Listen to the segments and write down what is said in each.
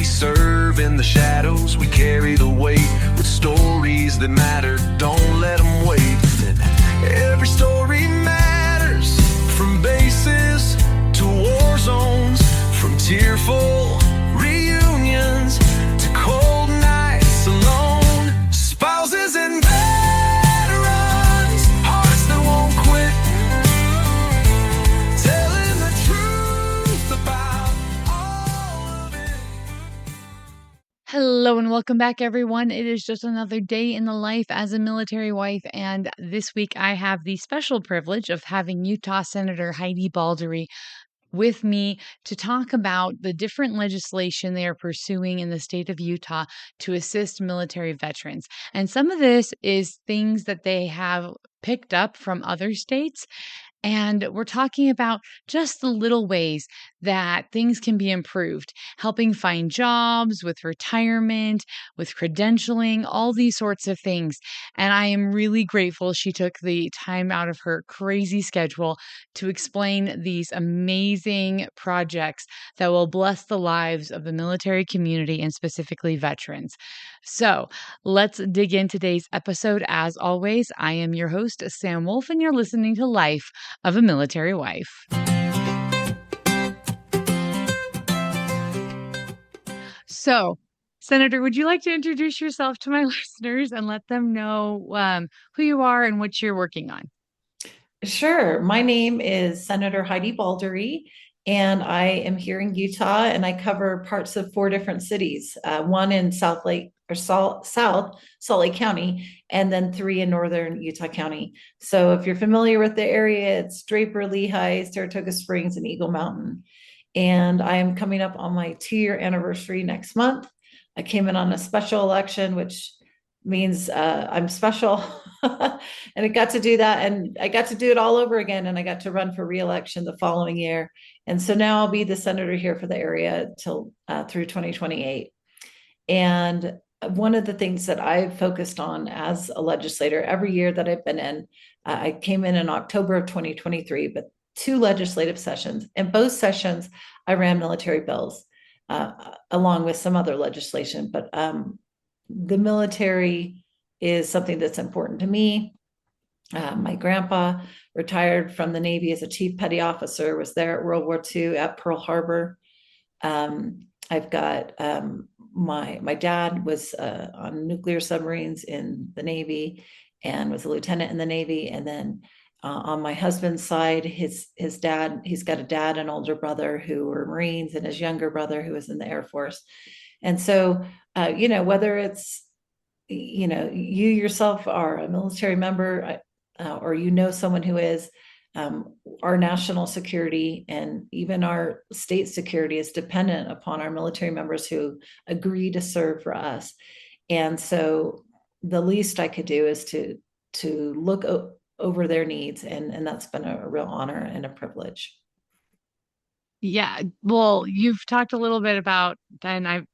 serve in the shadows, we carry the weight with stories that matter. Don't let them wait. Every story matters, from bases to war zones, from tearful reunions to cold nights alone. Spouses and veterans, hearts that won't quit, telling the truth about all of it. Hello and welcome back, everyone. It is just another day in the life as a military wife, and this week I have the special privilege of having Utah Senator Heidi Balderree with me to talk about the different legislation they are pursuing in the state of Utah to assist military veterans. And some of this is things that they have picked up from other states. And we're talking about just the little ways that things can be improved, helping find jobs, with retirement, with credentialing, all these sorts of things. And I am really grateful she took the time out of her crazy schedule to explain these amazing projects that will bless the lives of the military community and specifically veterans. So let's dig in today's episode. As always, I am your host, Sam Wolf, and you're listening to Life of a Military Wife. So, Senator, would you like to introduce yourself to my listeners and let them know who you are and what you're working on? Sure. My name is Senator Heidi Balderree, and I am here in Utah, and I cover parts of 4 different cities, one in South Salt Lake County, and then 3 in northern Utah County. So if you're familiar with the area, it's Draper, Lehigh, Saratoga Springs, and Eagle Mountain. And I am coming up on my 2-year anniversary next month. I came in on a special election, which means I'm special. And I got to do that, and I got to do it all over again, and I got to run for re-election the following year. And so now I'll be the senator here for the area till through 2028. And one of the things that I've focused on as a legislator every year that I've been in, I came in October of 2023, but 2 legislative sessions. In both sessions, I ran military bills along with some other legislation, but the military is something that's important to me. My grandpa retired from the Navy as a chief petty officer, was there at World War II at Pearl Harbor. I've got my dad was on nuclear submarines in the Navy and was a lieutenant in the Navy. And then on my husband's side, his dad, he's got a dad and older brother who were Marines, and his younger brother who was in the Air Force. And so, whether it's, you yourself are a military member or someone who is, our national security and even our state security is dependent upon our military members who agree to serve for us. And so the least I could do is to look over their needs. And that's been a real honor and a privilege. Yeah, well, you've talked a little bit about, and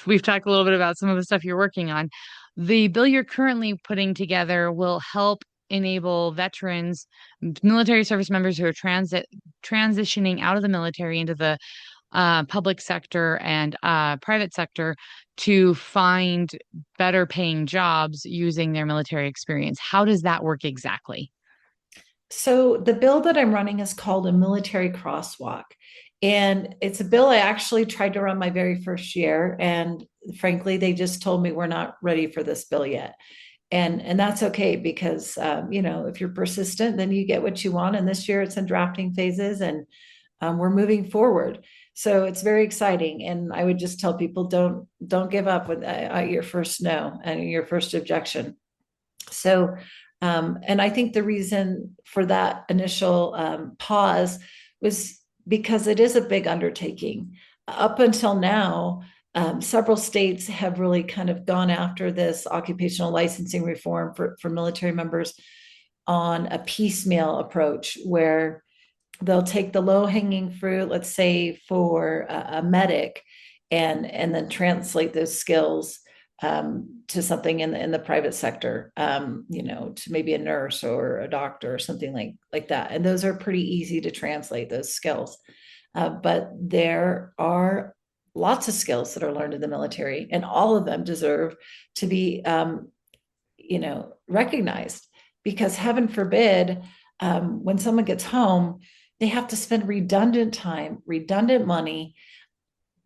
we've talked a little bit about some of the stuff you're working on. The bill you're currently putting together will help enable veterans, military service members who are transitioning out of the military into the public sector and private sector to find better paying jobs using their military experience. How does that work exactly? So the bill that I'm running is called a military crosswalk. And it's a bill I actually tried to run my very first year. And frankly, they just told me we're not ready for this bill yet. And that's okay, because, if you're persistent, then you get what you want. And this year it's in drafting phases, and we're moving forward. So it's very exciting. And I would just tell people, don't give up with your first no and your first objection. So, and I think the reason for that initial pause was because it is a big undertaking. Up until now, several states have really kind of gone after this occupational licensing reform for military members on a piecemeal approach, where they'll take the low-hanging fruit, let's say for a medic, and then translate those skills to something in the private sector, to maybe a nurse or a doctor or something like that. And those are pretty easy to translate, those skills. But there are lots of skills that are learned in the military, and all of them deserve to be, recognized, because heaven forbid, when someone gets home, they have to spend redundant time, redundant money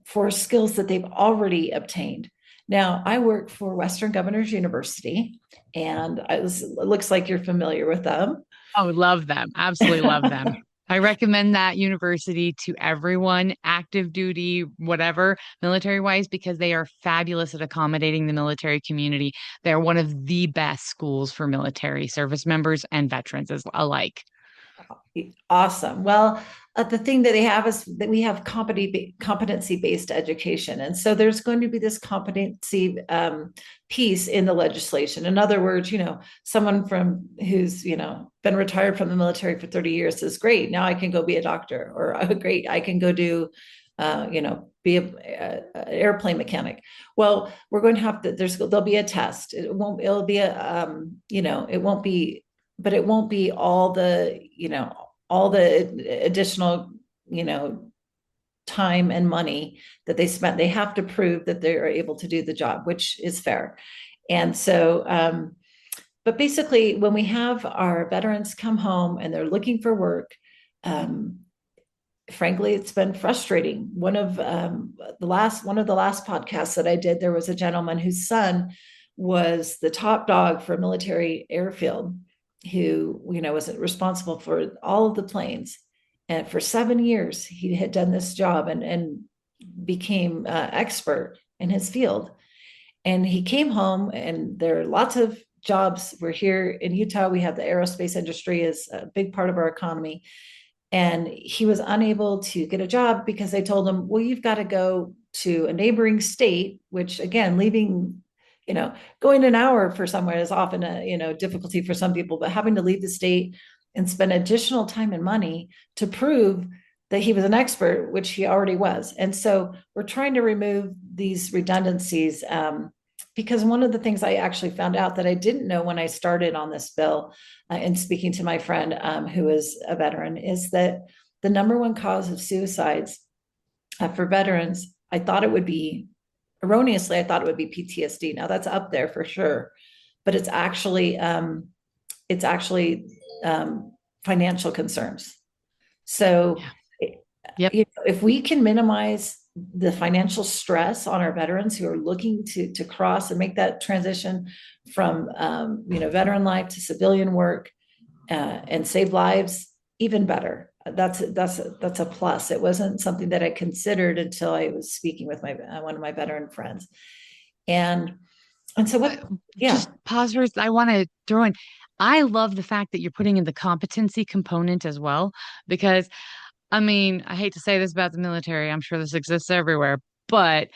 for skills that they've already obtained. Now, I work for Western Governors University, and it looks like you're familiar with them. Oh, love them. Absolutely love them. I recommend that university to everyone, active duty, whatever, military wise, because they are fabulous at accommodating the military community. They're one of the best schools for military service members and veterans as alike. Awesome. Well, the thing that they have is that we have competency-based education. And so there's going to be this competency piece in the legislation. In other words, someone who's, been retired from the military for 30 years says, great, now I can go be a doctor, or great, I can go do, be a airplane mechanic. Well, we're going to have to, there'll be a test. It'll be it won't be, but it won't be all the additional, time and money that they spent. They have to prove that they are able to do the job, which is fair. And so, but basically, when we have our veterans come home and they're looking for work, frankly, it's been frustrating. One of the last podcasts that I did, there was a gentleman whose son was the top dog for a military airfield, who was responsible for all of the planes, and for 7 years he had done this job and became expert in his field. And he came home, and there are lots of jobs. We're here in Utah, we have the aerospace industry is a big part of our economy, and he was unable to get a job because they told him, well, you've got to go to a neighboring state, which, again, leaving, going an hour for somewhere is often a difficulty for some people, but having to leave the state and spend additional time and money to prove that he was an expert, which he already was. And so we're trying to remove these redundancies, because one of the things I actually found out that I didn't know when I started on this bill, and speaking to my friend who is a veteran, is that the number one cause of suicides for veterans, erroneously, I thought it would be PTSD. Now that's up there for sure, but it's actually financial concerns. So, Yep. If we can minimize the financial stress on our veterans who are looking to cross and make that transition from veteran life to civilian work, and save lives, even better. That's a plus. It wasn't something that I considered until I was speaking with one of my veteran friends. And so Just pause first. I want to throw in, I love the fact that you're putting in the competency component as well, because I mean, I hate to say this about the military. I'm sure this exists everywhere, but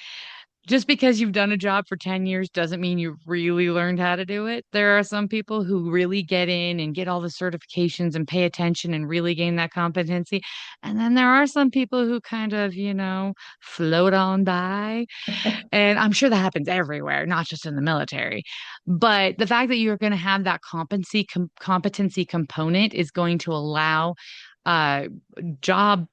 just because you've done a job for 10 years doesn't mean you really learned how to do it. There are some people who really get in and get all the certifications and pay attention and really gain that competency. And then there are some people who kind of, float on by. And I'm sure that happens everywhere, not just in the military. But the fact that you're going to have that competency component is going to allow uh, job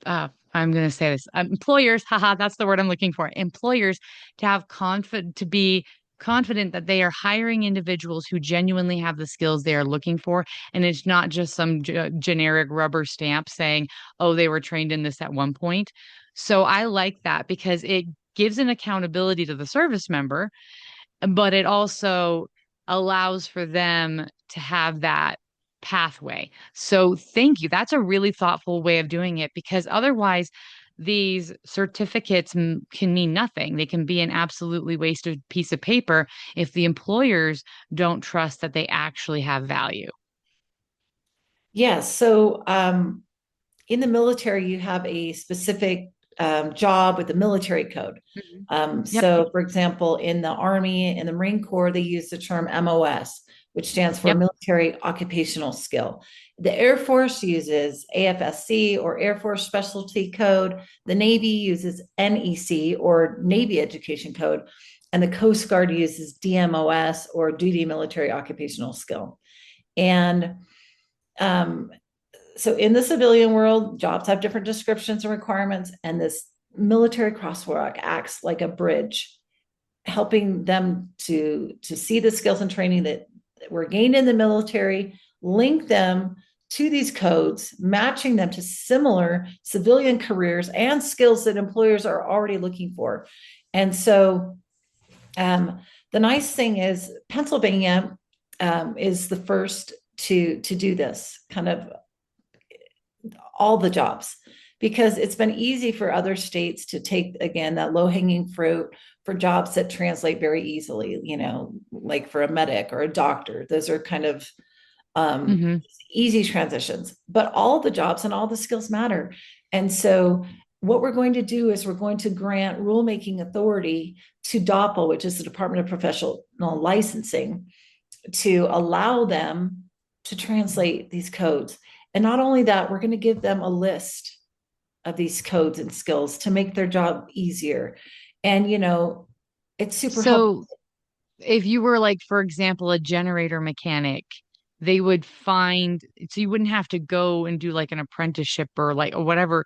I'm going to say this, employers, haha, that's the word I'm looking for. Employers to have to be confident that they are hiring individuals who genuinely have the skills they are looking for. And it's not just some generic rubber stamp saying, oh, they were trained in this at one point. So I like that because it gives an accountability to the service member, but it also allows for them to have that pathway. So thank you. That's a really thoughtful way of doing it, because otherwise these certificates can mean nothing. They can be an absolutely wasted piece of paper if the employers don't trust that they actually have value. Yes. So in the military, you have a specific job with the military code. Yep. So, for example, in the Army and the Marine Corps, they use the term MOS, which stands for Yep. military occupational skill. The Air Force uses AFSC, or Air Force Specialty Code. The Navy uses NEC, or Navy Education Code. And the Coast Guard uses DMOS, or Duty Military Occupational Skill. And so in the civilian world, jobs have different descriptions and requirements, and this military crosswalk acts like a bridge, helping them to see the skills and training that were gained in the military, link them to these codes, matching them to similar civilian careers and skills that employers are already looking for. And so the nice thing is Pennsylvania is the first to do this kind of all the jobs, because it's been easy for other states to take, again, that low hanging fruit for jobs that translate very easily, like for a medic or a doctor. Those are kind of um, Hmm. easy transitions, but all the jobs and all the skills matter. And so what we're going to do is we're going to grant rulemaking authority to DOPL, which is the Department of Professional Licensing, to allow them to translate these codes. And not only that, we're going to give them a list of these codes and skills to make their job easier. And, it's super helpful. So if you were like, for example, a generator mechanic, they would find, so you wouldn't have to go and do like an apprenticeship or like or whatever.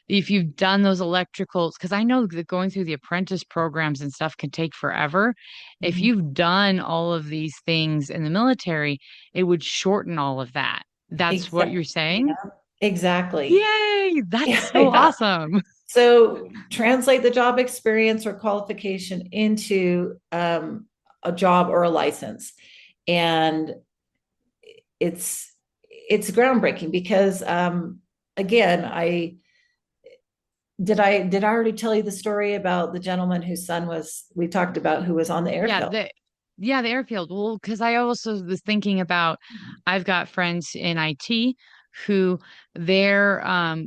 If you've done those electricals, because I know that going through the apprentice programs and stuff can take forever. If Mhm. you've done all of these things in the military, it would shorten all of that. That's what Exactly. you're saying? Yeah, exactly. Yay! That's so Yeah. awesome. So translate the job experience or qualification into a job or a license. And it's it's groundbreaking because again, I already tell you the story about the gentleman whose son was we talked about who was on the Yeah, airfield? the airfield. Well, because I also was thinking about I've got friends in IT who their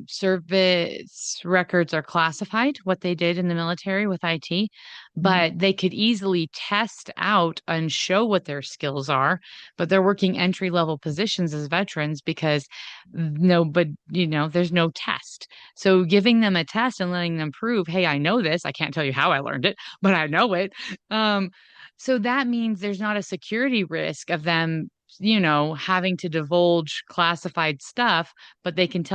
service records are classified, what they did in the military with IT, Mhm. but they could easily test out and show what their skills are, but they're working entry level positions as veterans because no, but there's no test. So giving them a test and letting them prove, hey, I know this. I can't tell you how I learned it, but I know it. Um, so that means there's not a security risk of them, having to divulge classified stuff, but they can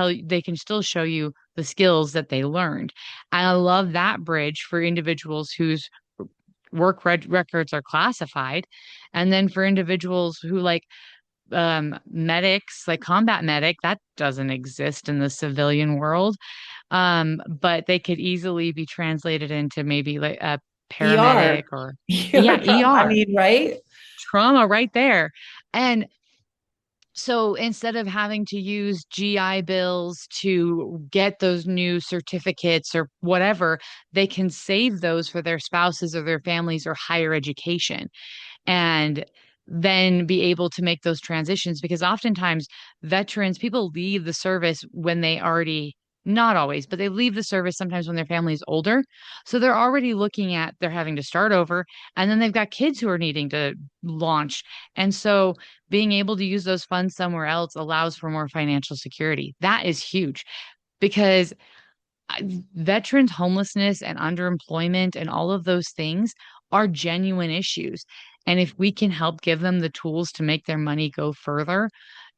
still show you the skills that they learned. And I love that bridge for individuals whose records are classified. And then for individuals who like medics, like combat medic, that doesn't exist in the civilian world. But they could easily be translated into maybe like a paramedic ER. or yeah, ER trauma. I ER mean, right? trauma right there. And so instead of having to use GI bills to get those new certificates or whatever, they can save those for their spouses or their families or higher education and then be able to make those transitions because oftentimes people leave the service when they already not always, but they leave the service sometimes when their family is older. So they're already looking at they're having to start over and then they've got kids who are needing to launch. And so being able to use those funds somewhere else allows for more financial security. That is huge because veterans homelessness and underemployment and all of those things are genuine issues. And if we can help give them the tools to make their money go further,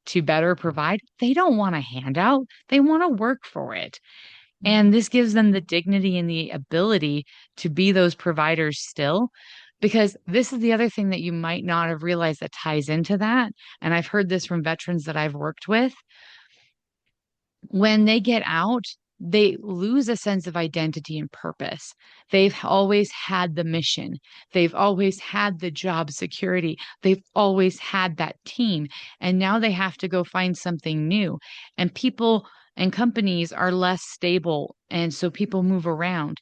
to better provide, they don't want a handout. They want to work for it. And this gives them the dignity and the ability to be those providers still. Because this is the other thing that you might not have realized that ties into that. And I've heard this from veterans that I've worked with when they get out, they lose a sense of identity and purpose. They've always had the mission. They've always had the job security. They've always had that team. And now they have to go find something new. And people and companies are less stable. And so people move around.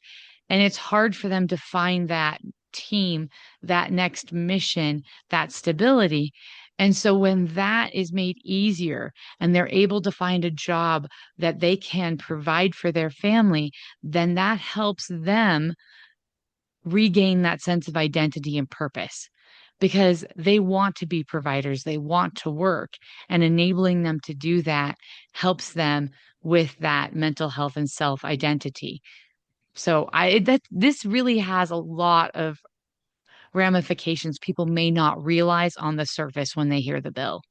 And it's hard for them to find that team, that next mission, that stability. And so when that is made easier and they're able to find a job that they can provide for their family, then that helps them regain that sense of identity and purpose because they want to be providers, they want to work, and enabling them to do that helps them with that mental health and self identity. So I that this really has a lot of ramifications people may not realize on the surface when they hear the bill.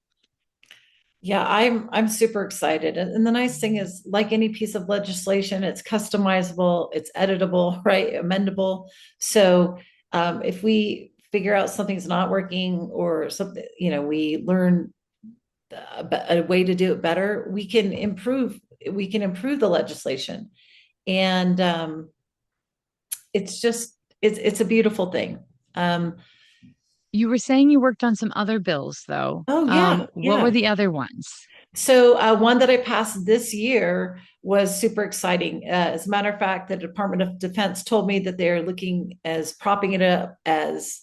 Yeah, I'm super excited. And the nice thing is, like any piece of legislation, it's customizable, it's editable, right? Amendable. So if we figure out something's not working or something, we learn a way to do it better, we can improve the legislation. And it's a beautiful thing. Um, You were saying you worked on some other bills, though. oh yeah, What were yeah. the other ones? So one that I passed this year was super exciting. As a matter of fact, the Department of Defense told me that they're looking as propping it up as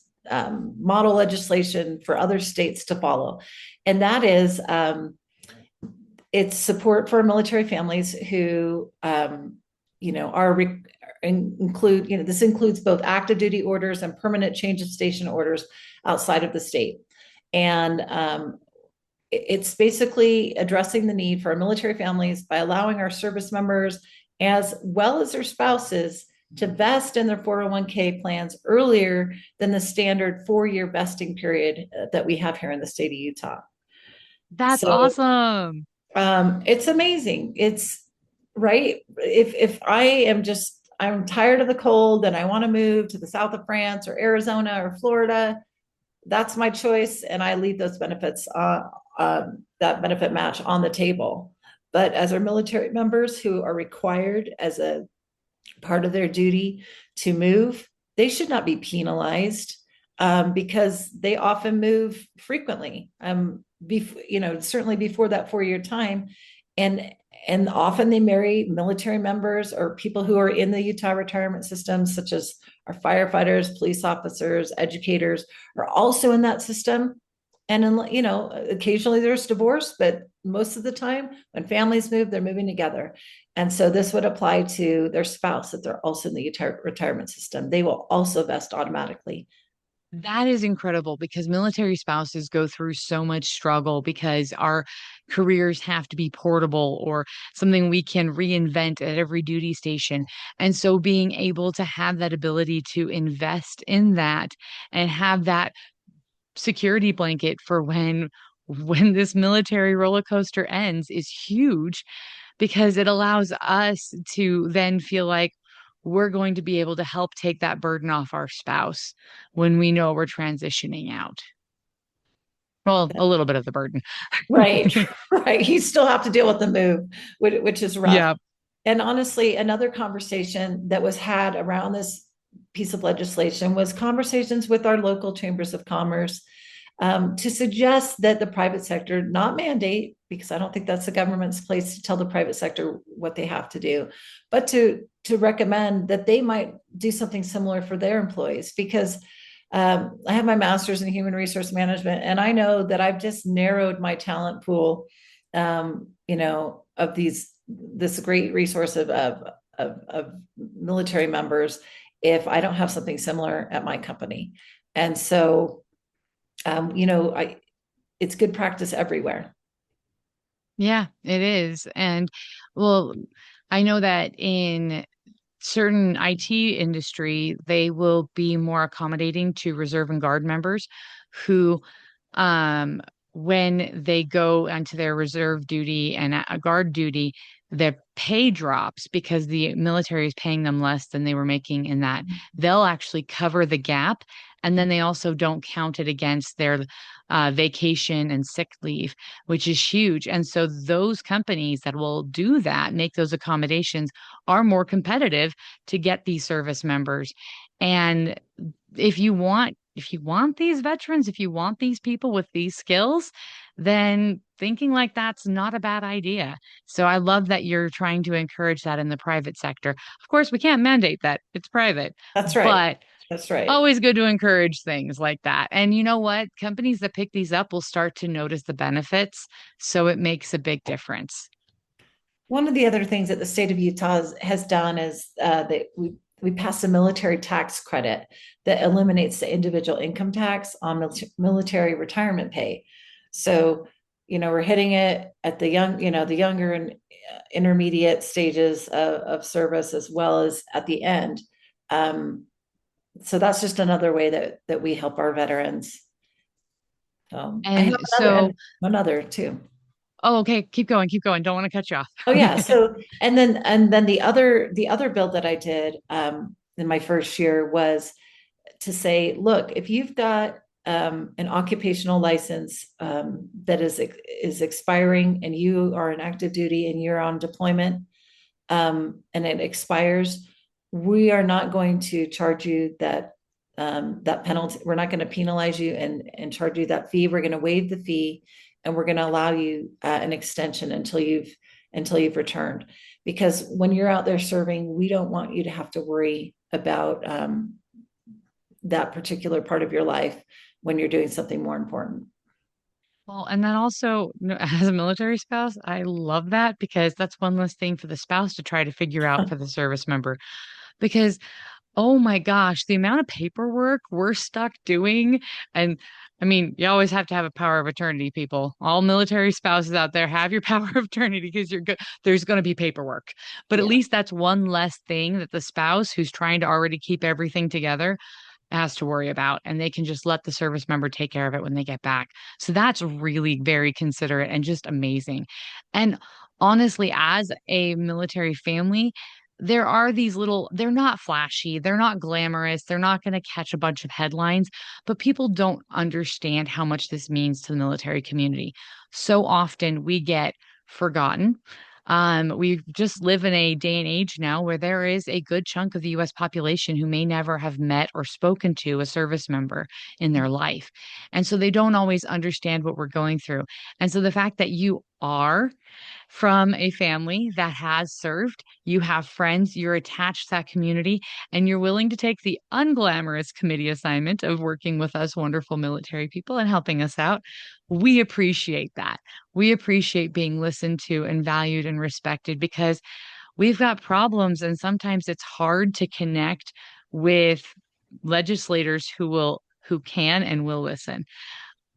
model legislation for other states to follow, and that is it's support for military families who are include this includes both active duty orders and permanent change of station orders outside of the state. And it's basically addressing the need for our military families by allowing our service members, as well as their spouses, to vest in their 401k plans earlier than the standard 4-year vesting period that we have here in the state of Utah. That's So awesome. it's amazing. It's right. If I'm tired of the cold and I want to move to the south of France or Arizona or Florida, that's my choice, and I leave those benefits, that benefit match on the table. But as our military members who are required as a part of their duty to move, they should not be penalized because they often move frequently. Certainly before that 4-year time, and often they marry military members or people who are in the Utah retirement system, such as our firefighters, police officers, educators are also in that system. And occasionally there's divorce, but most of the time when families move, they're moving together. And so this would apply to their spouse if they're also in the retirement system. They will also vest automatically. That is incredible because military spouses go through so much struggle because our careers have to be portable or something we can reinvent at every duty station. And so being able to have that ability to invest in that and have that security blanket for when this military roller coaster ends is huge because it allows us to then feel like we're going to be able to help take that burden off our spouse when we know we're transitioning out. Well, a little bit of the burden. Right, right. You still have to deal with the move, which is rough. Yeah. And honestly, another conversation that was had around this piece of legislation was conversations with our local chambers of commerce, to suggest that the private sector not mandate, because I don't think that's the government's place to tell the private sector what they have to do, but to recommend that they might do something similar for their employees. Because I have my master's in human resource management, and I know that I've just narrowed my talent pool, of this great resource of military members if I don't have something similar at my company. And so, it's good practice everywhere. Yeah, it is. And well, I know that in certain IT industry, they will be more accommodating to reserve and guard members who, um, when they go onto their reserve duty and a guard duty, their pay drops because the military is paying them less than they were making in that. They'll actually cover the gap. And then they also don't count it against their vacation and sick leave, which is huge. And so those companies that will do that, make those accommodations, are more competitive to get these service members. And if you want these veterans, if you want these people with these skills, then thinking like that's not a bad idea. So I love that you're trying to encourage that in the private sector. Of course, we can't mandate that. It's private, That's right. but That's right. always good to encourage things like that. And you know what? Companies that pick these up will start to notice the benefits, so it makes a big difference. One of the other things that the state of Utah has done is that we passed a military tax credit that eliminates the individual income tax on military retirement pay. So, we're hitting it at the younger and intermediate stages of service, as well as at the end. So that's just another way that we help our veterans. I have And so another too. Oh, okay. Keep going. Keep going. Don't want to cut you off. Oh yeah. So and then the other bill that I did in my first year was to say, look, if you've got an occupational license that is expiring and you are in active duty and you're on deployment and it expires, we are not going to charge you that penalty. We're not going to penalize you and charge you that fee. We're going to waive the fee and we're going to allow you an extension until you've returned. Because when you're out there serving, we don't want you to have to worry about that particular part of your life when you're doing something more important. Well, and then also, as a military spouse, I love that because that's one less thing for the spouse to try to figure out for the service member. Because, oh my gosh, the amount of paperwork we're stuck doing. And I mean, you always have to have a power of attorney, people. All military spouses out there have your power of attorney because you're good. There's going to be paperwork. But at Yeah. least that's one less thing that the spouse who's trying to already keep everything together has to worry about, and they can just let the service member take care of it when they get back. So that's really very considerate and just amazing. And honestly, as a military family, there are these little, they're not flashy, they're not glamorous, they're not going to catch a bunch of headlines, but people don't understand how much this means to the military community. So often we get forgotten. We just live in a day and age now where there is a good chunk of the US population who may never have met or spoken to a service member in their life. And so they don't always understand what we're going through. And so the fact that you are from a family that has served, you have friends, you're attached to that community, and you're willing to take the unglamorous committee assignment of working with us wonderful military people and helping us out. We appreciate that. We appreciate being listened to and valued and respected because we've got problems, and sometimes it's hard to connect with legislators who can and will listen.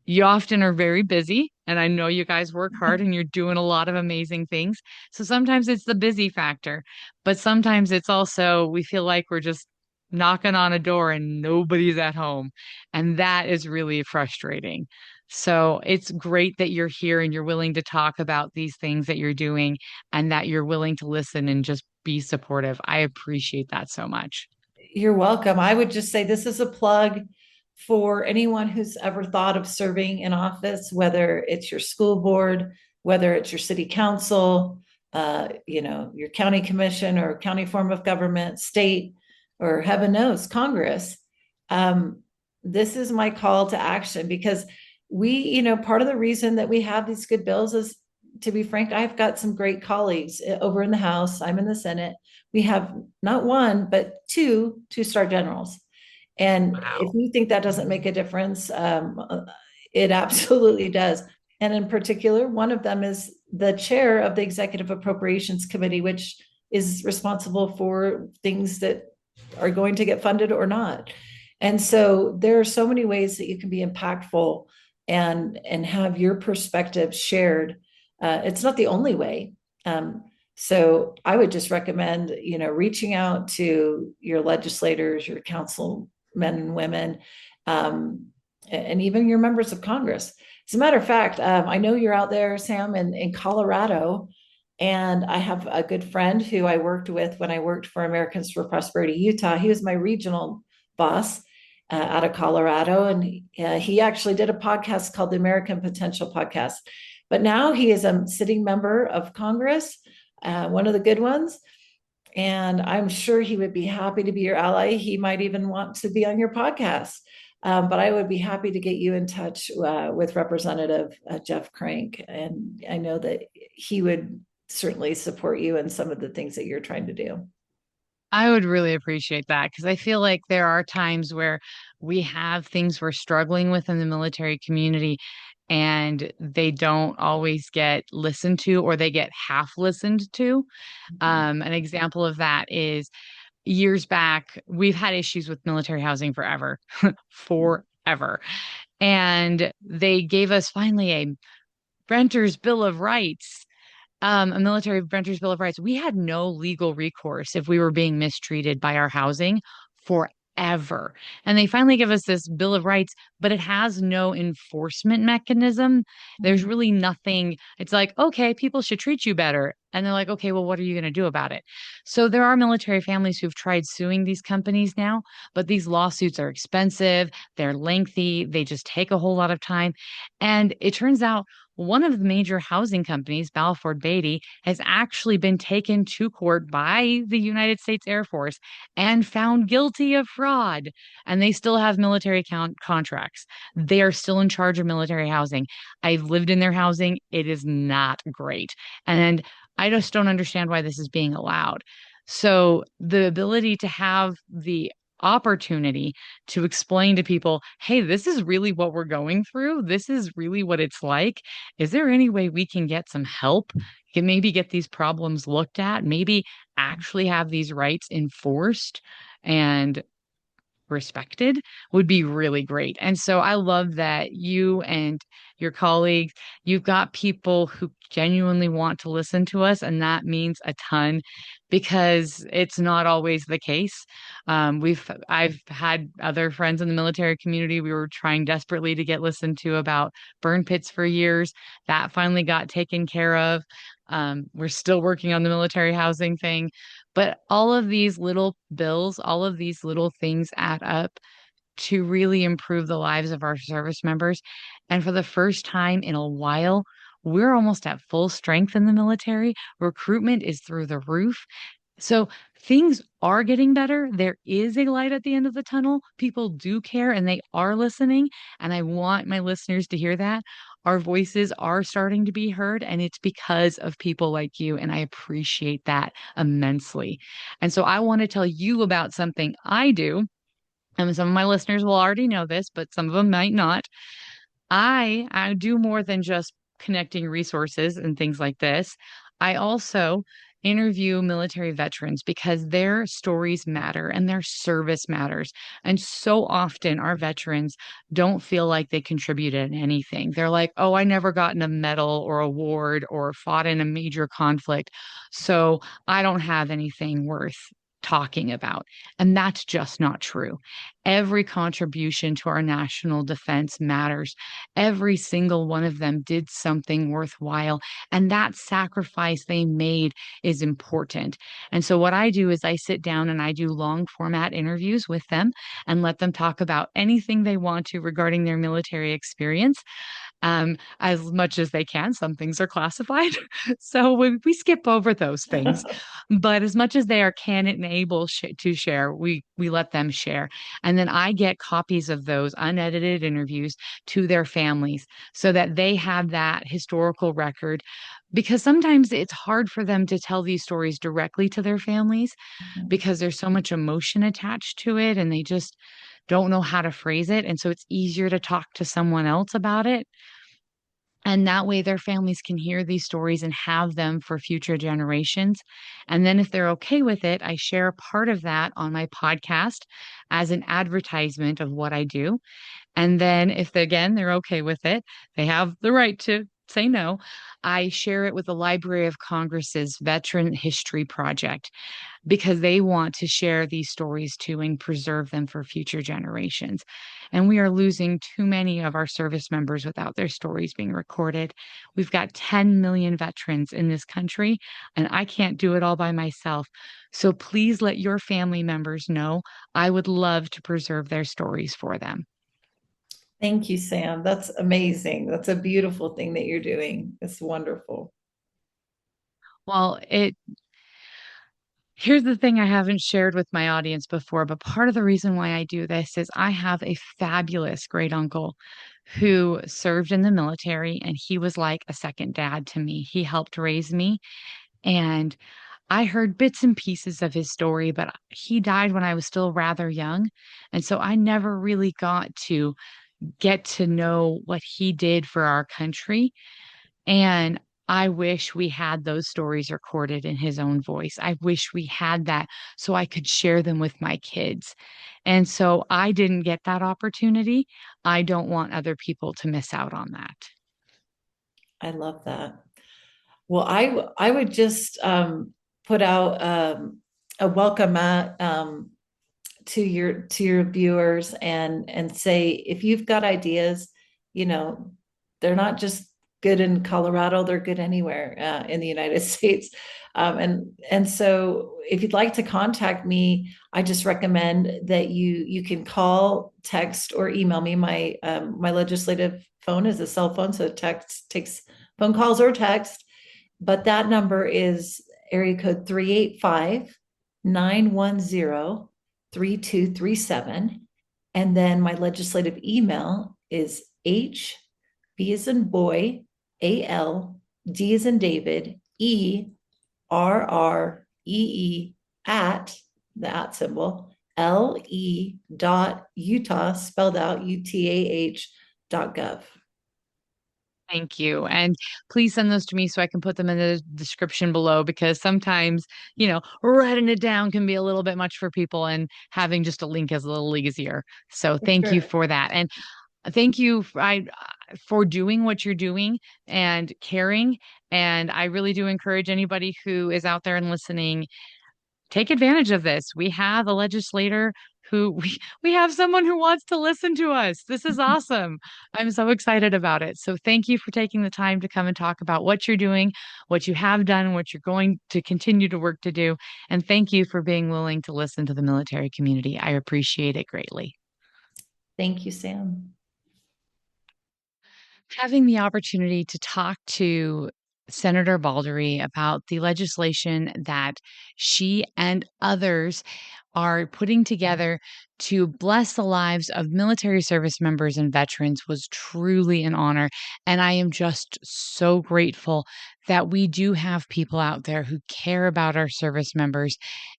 You often are very busy, and I know you guys work hard and you're doing a lot of amazing things. So sometimes it's the busy factor, but sometimes it's also we feel like we're just knocking on a door and nobody's at home. And that is really frustrating. So it's great that you're here and you're willing to talk about these things that you're doing and that you're willing to listen and just be supportive. I appreciate that so much. You're welcome. I would just say this is a plug for anyone who's ever thought of serving in office, whether it's your school board, whether it's your city council, your county commission or county form of government, state, or heaven knows, Congress. This is my call to action because part of the reason that we have these good bills is, to be frank, I've got some great colleagues over in the House. I'm in the Senate. We have not one, but two-star generals. And if Wow. you think that doesn't make a difference, it absolutely does. And in particular, one of them is the chair of the Executive Appropriations Committee, which is responsible for things that are going to get funded or not. And so there are so many ways that you can be impactful and have your perspective shared. It's not the only way. So I would just recommend, reaching out to your legislators, your councilmen and women, and even your members of Congress. As a matter of fact, I know you're out there, Sam, in Colorado, and I have a good friend who I worked with when I worked for Americans for Prosperity Utah. He was my regional boss out of Colorado, and he actually did a podcast called the American Potential Podcast. But now he is a sitting member of Congress, one of the good ones. And I'm sure he would be happy to be your ally. He might even want to be on your podcast. But I would be happy to get you in touch with Representative Jeff Crank. And I know that he would certainly support you in some of the things that you're trying to do. I would really appreciate that because I feel like there are times where we have things we're struggling with in the military community and they don't always get listened to or they get half listened to. An example of that is years back, we've had issues with military housing forever, forever. And they gave us finally a renter's bill of rights, a military renters bill of rights. We had no legal recourse if we were being mistreated by our housing forever. forever. And they finally give us this Bill of Rights, but it has no enforcement mechanism. There's Mhm. really nothing. It's like, okay, people should treat you better. And they're like, okay, well, what are you going to do about it? So there are military families who've tried suing these companies now, but these lawsuits are expensive, they're lengthy, they just take a whole lot of time. And it turns out one of the major housing companies, Balfour Beatty, has actually been taken to court by the United States Air Force and found guilty of fraud. And they still have military contracts. They are still in charge of military housing. I've lived in their housing. It is not great. And I just don't understand why this is being allowed. So the ability to have the opportunity to explain to people, hey, this is really what we're going through. This is really what it's like. Is there any way we can get some help? Can maybe get these problems looked at, maybe actually have these rights enforced and respected would be really great. And so I love that you and your colleagues, you've got people who genuinely want to listen to us, and that means a ton because it's not always the case. I've had other friends in the military community. We were trying desperately to get listened to about burn pits for years. That finally got taken care of. We're still working on the military housing thing. But all of these little bills, all of these little things add up to really improve the lives of our service members. And for the first time in a while, we're almost at full strength in the military. Recruitment is through the roof. So things are getting better. There is a light at the end of the tunnel. People do care and they are listening. And I want my listeners to hear that. Our voices are starting to be heard, and it's because of people like you. And I appreciate that immensely. And so I want to tell you about something I do. And some of my listeners will already know this, but some of them might not. I do more than just connecting resources and things like this. I also interview military veterans because their stories matter and their service matters. And so often our veterans don't feel like they contributed anything. They're like, "Oh, I never gotten a medal or award or fought in a major conflict, so I don't have anything worth talking about." And that's just not true. Every contribution to our national defense matters. Every single one of them did something worthwhile, and that sacrifice they made is important. And so, what I do is I sit down and I do long format interviews with them and let them talk about anything they want to regarding their military experience as much as they can. Some things are classified, so we skip over those things. But as much as they are can and able to share, we let them share, and then I get copies of those unedited interviews to their families so that they have that historical record. Because sometimes it's hard for them to tell these stories directly to their families because there's so much emotion attached to it and they just don't know how to phrase it. And so it's easier to talk to someone else about it. And that way, their families can hear these stories and have them for future generations. And then, if they're okay with it, I share a part of that on my podcast as an advertisement of what I do. And then, if again, they're okay with it, they have the right to say no. I share it with the Library of Congress's Veteran History Project because they want to share these stories too and preserve them for future generations. And we are losing too many of our service members without their stories being recorded. We've got 10 million veterans in this country, and I can't do it all by myself. So please let your family members know. I would love to preserve their stories for them. Thank you, Sam. That's amazing. That's a beautiful thing that you're doing. It's wonderful. Well, here's the thing I haven't shared with my audience before, but part of the reason why I do this is I have a fabulous great uncle who served in the military, and he was like a second dad to me. He helped raise me, and I heard bits and pieces of his story, but he died when I was still rather young. And so I never really got to get to know what he did for our country. And I wish we had those stories recorded in his own voice. I wish we had that so I could share them with my kids. And so I didn't get that opportunity. I don't want other people to miss out on that. I love that. Well, I would just put out a welcome mat to your viewers and say, if you've got ideas, you know, they're not just good in Colorado, they're good anywhere in the United States. And so if you'd like to contact me, I just recommend that you can call, text, or email me. My legislative phone is a cell phone, so text takes phone calls or text. But that number is area code 385-910-3237. And then my legislative email is H, B as in boy, AL, D as in David, ERREE at the @ symbol, LE.Utah, spelled out UTAH.gov. Thank you. And please send those to me so I can put them in the description below, because sometimes, writing it down can be a little bit much for people, and having just a link is a little easier. So thank you Sure. for that. And thank you for doing what you're doing and caring. And I really do encourage anybody who is out there and listening, take advantage of this. We have a legislator who we have someone who wants to listen to us. This is awesome. I'm so excited about it. So thank you for taking the time to come and talk about what you're doing, what you have done, what you're going to continue to work to do. And thank you for being willing to listen to the military community. I appreciate it greatly. Thank you, Sam. Having the opportunity to talk to Senator Balderree about the legislation that she and others are putting together to bless the lives of military service members and veterans was truly an honor. And I am just so grateful that we do have people out there who care about our service members,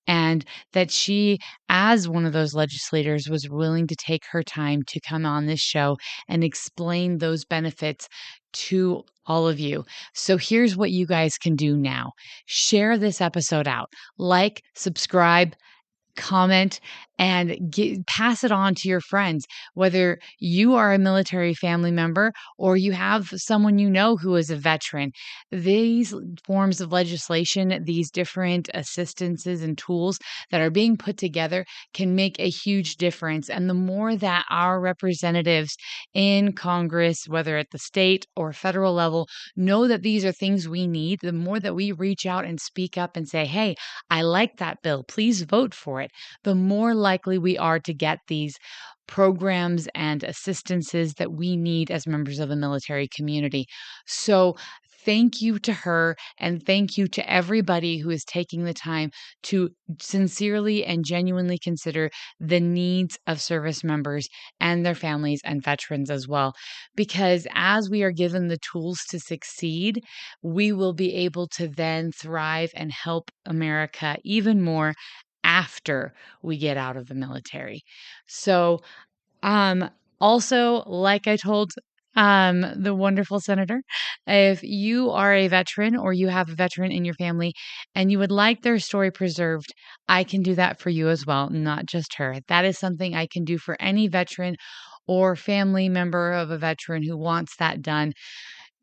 and that she, as one of those legislators, was willing to take her time to come on this show and explain those benefits to all of you. So here's what you guys can do now. Share this episode out. Like, subscribe, comment, and pass it on to your friends, whether you are a military family member or you have someone you know who is a veteran. These forms of legislation, these different assistances and tools that are being put together can make a huge difference. And the more that our representatives in Congress, whether at the state or federal level, know that these are things we need, the more that we reach out and speak up and say, hey, I like that bill, please vote for it, the more likely we are to get these programs and assistances that we need as members of the military community. So thank you to her, and thank you to everybody who is taking the time to sincerely and genuinely consider the needs of service members and their families and veterans as well. Because as we are given the tools to succeed, we will be able to then thrive and help America even more after we get out of the military. So, also, like I told the wonderful senator, if you are a veteran or you have a veteran in your family and you would like their story preserved, I can do that for you as well, not just her. That is something I can do for any veteran or family member of a veteran who wants that done.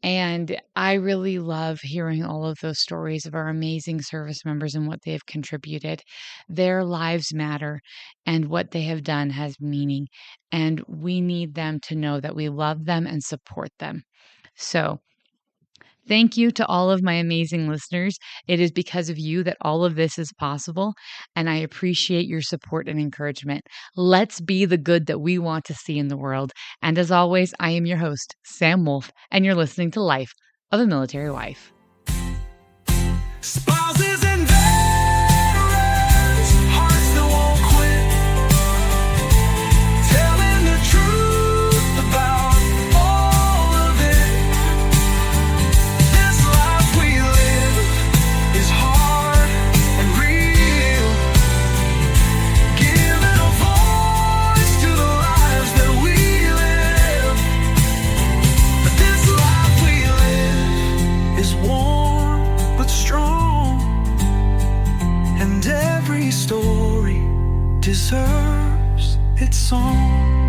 And I really love hearing all of those stories of our amazing service members and what they have contributed. Their lives matter, and what they have done has meaning. And we need them to know that we love them and support them. So, thank you to all of my amazing listeners. It is because of you that all of this is possible, and I appreciate your support and encouragement. Let's be the good that we want to see in the world. And as always, I am your host, Sam Wolf, and you're listening to Life of a Military Wife. Spouses and veterans, hearts that won't quit, telling the truth about all of it. This life we live is hard and real, giving a voice to the lives that we live. But this life we live is warm but strong, and every story deserves its song.